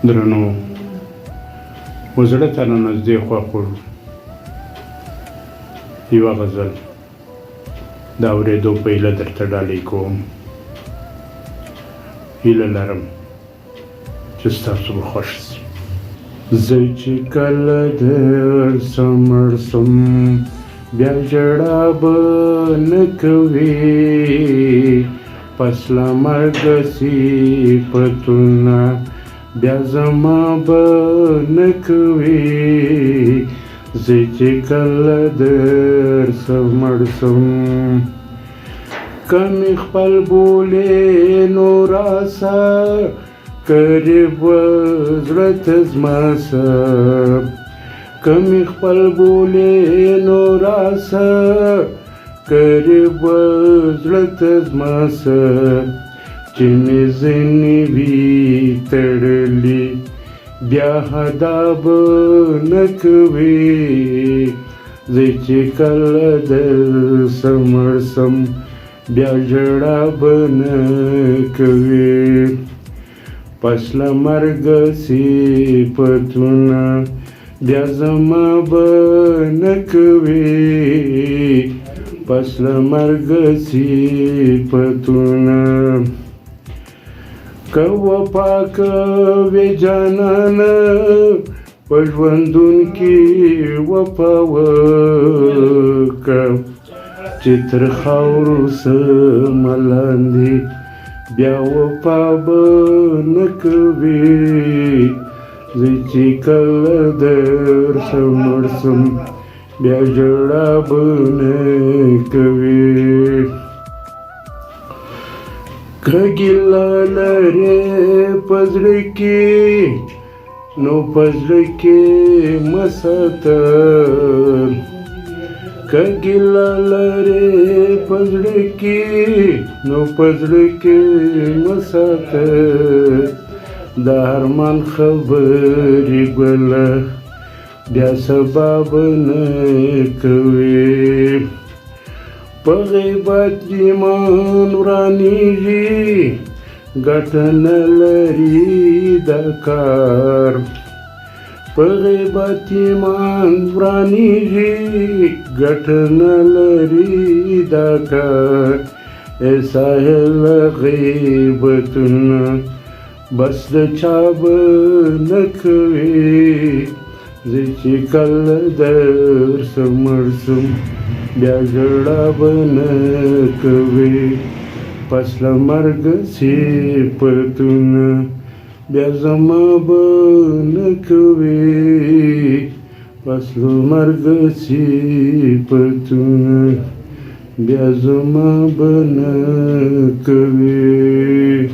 درنو وزړه ته نږدې خوښ یوه غزل د اورېدو په هیله درته ډالۍ کوم. هیله لرم چې ستاسو به خوښ شي. زه چې کله درسم مړ سم بیا ژړا به نه کوې، پس له مرګه صفتونه بیا زما به نه کوې. زه چې کله درسم مړ سم که مې خپل بولې نو راسه، قریب زړه ته زما سه. که مې خپل بولې نو راسه، قریب زړه ته زما سه. چې مې ځینې وي تړلي بیا هدا به نه کوې. زه چې کله درسم مړ سم بیا ژړا به نه کوې. پس له مرګه صفتونه بیا زما به نه کوې. پس له مرګه صفتونه که وفا کوې جانانه، په ژوندون کې وفا وکړه. چې تر خاورو سمه لاندې بیا وفا به نه کوې. زه چې کله درسم مړ سم بیا ژړا به نه کوې. که ګیله لرې په زړه کې نو په زړه کې مه ساته. که ګیله لرې په زړه کې نو په زړه کې مه ساته. د ارمان خبرې ګله بیا سبا به نه کوې. په غیبت ایمان ورانېږي، ګټه نه لري دا کار. په غیبت ایمان ورانېږي، ګټه نه لري دا کار. ای ساحل غیبتونه بس د چا به نه کوې. زه چې کله درسم مړ سم بیا ژړا به نه کوې. پس له مرګه صفتونه بیا زما به نه کوې. پس له مرګه صفتونه بیا زما به نه کوې.